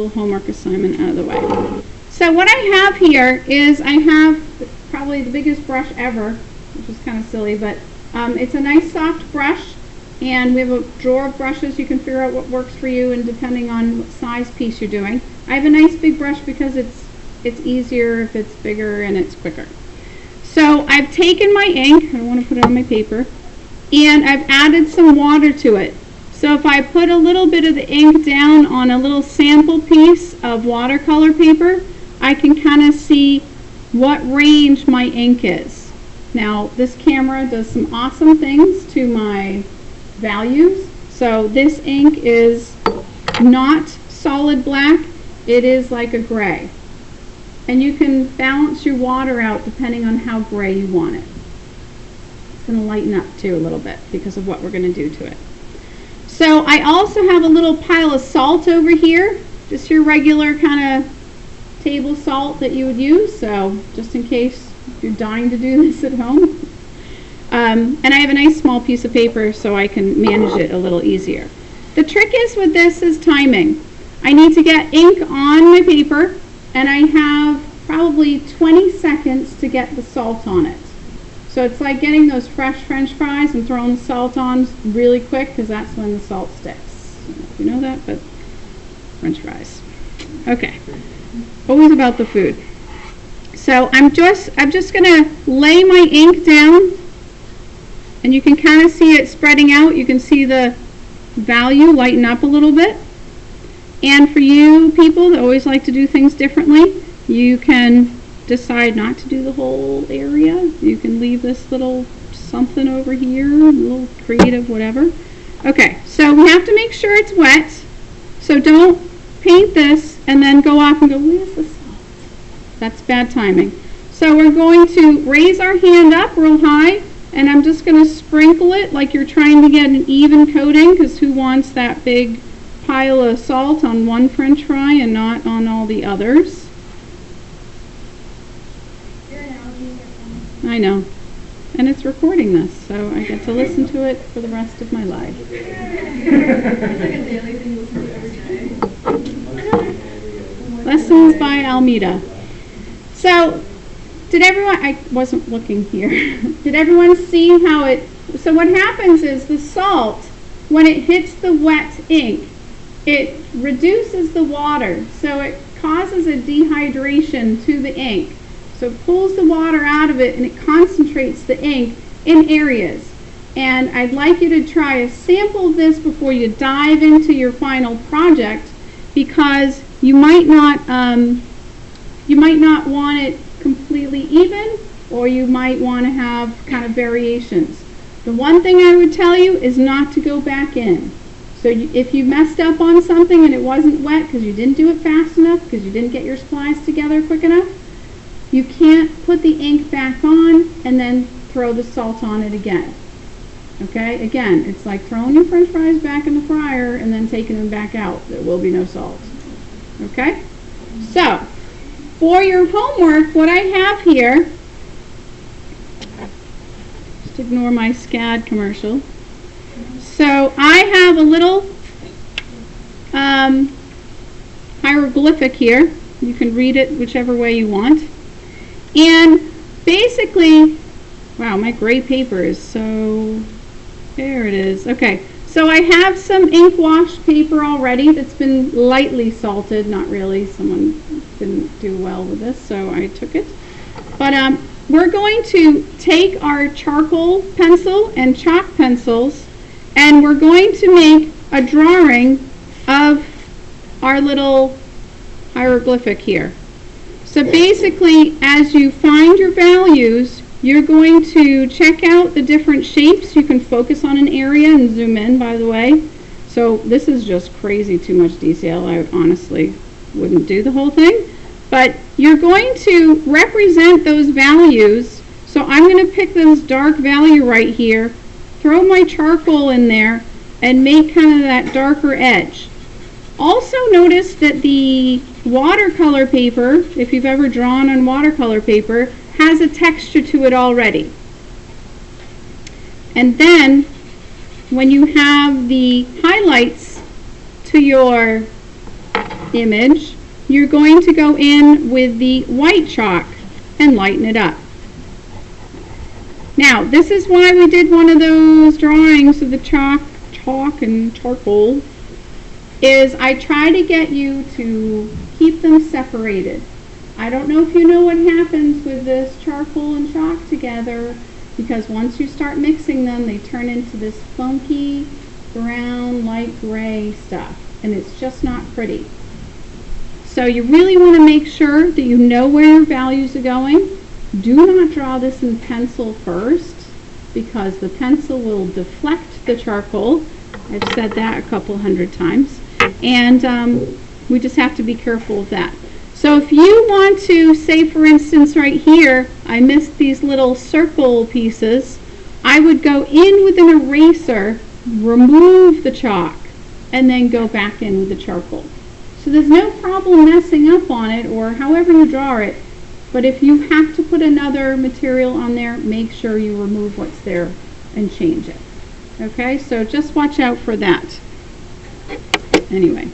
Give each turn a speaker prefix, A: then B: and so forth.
A: little homework assignment out of the way. So what I have here is I have probably the biggest brush ever, which is kind of silly, but it's a nice soft brush, and we have a drawer of brushes. You can figure out what works for you, and depending on what size piece you're doing. I have a nice big brush because it's easier if it's bigger and it's quicker. So I've taken my ink, I don't want to put it on my paper, and I've added some water to it. So if I put a little bit of the ink down on a little sample piece of watercolor paper, I can kind of see what range my ink is. Now, this camera does some awesome things to my values. So this ink is not solid black, it is like a gray. And you can balance your water out depending on how gray you want it. It's going to lighten up too a little bit because of what we're going to do to it. So I also have a little pile of salt over here, just your regular kind of table salt that you would use, so just in case you're dying to do this at home. And I have a nice small piece of paper so I can manage it a little easier. The trick is with this is timing. I need to get ink on my paper, and I have probably 20 seconds to get the salt on it. So it's like getting those fresh French fries and throwing the salt on really quick, because that's when the salt sticks. I don't know if you know that, but French fries. Okay. Always about the food. So I'm just going to lay my ink down, and you can kind of see it spreading out. You can see the value lighten up a little bit. And for you people that always like to do things differently, you can decide not to do the whole area. You can leave this little something over here, a little creative whatever. Okay, so we have to make sure it's wet. So don't paint this and then go off and go, where's the salt? That's bad timing. So we're going to raise our hand up real high, and I'm just going to sprinkle it like you're trying to get an even coating, because who wants that big pile of salt on one French fry and not on all the others? I know. And it's recording this, so I get to listen to it for the rest of my life. Lessons by Almeida. So, did everyone, I wasn't looking here, did everyone see how it, so what happens is the salt, when it hits the wet ink, it reduces the water, so it causes a dehydration to the ink. So it pulls the water out of it and it concentrates the ink in areas. And I'd like you to try a sample of this before you dive into your final project, because you might not want it completely even, or you might want to have kind of variations. The one thing I would tell you is not to go back in. So if you messed up on something and it wasn't wet because you didn't do it fast enough, because you didn't get your supplies together quick enough, you can't put the ink back on and then throw the salt on it again. Okay? Again, it's like throwing your French fries back in the fryer and then taking them back out. There will be no salt. Okay? So, for your homework, what I have here, just ignore my SCAD commercial. So I have a little hieroglyphic here. You can read it whichever way you want. And basically, wow, my gray paper is so, there it is. Okay, so I have some ink wash paper already that's been lightly salted, not really, someone didn't do well with this, so I took it. But we're going to take our charcoal pencil and chalk pencils, and we're going to make a drawing of our little hieroglyphic here. So basically, as you find your values, you're going to check out the different shapes. You can focus on an area and zoom in, by the way. So this is just crazy too much detail. I honestly wouldn't do the whole thing. But you're going to represent those values. So I'm going to pick this dark value right here, throw my charcoal in there, and make kind of that darker edge. Also notice that the watercolor paper, if you've ever drawn on watercolor paper, has a texture to it already. And then when you have the highlights to your image, you're going to go in with the white chalk and lighten it up. Now, this is why we did one of those drawings of the chalk and charcoal, is I try to get you to keep them separated. I don't know if you know what happens with this charcoal and chalk together, because once you start mixing them, they turn into this funky brown, light gray stuff, and it's just not pretty. So you really want to make sure that you know where your values are going. Do not draw this in pencil first, because the pencil will deflect the charcoal. I've said that a couple hundred times. And we just have to be careful of that. So if you want to, say for instance right here, I missed these little circle pieces, I would go in with an eraser, remove the chalk, and then go back in with the charcoal. So there's no problem messing up on it, or however you draw it, but if you have to put another material on there, make sure you remove what's there and change it. Okay, so just watch out for that. Anyway.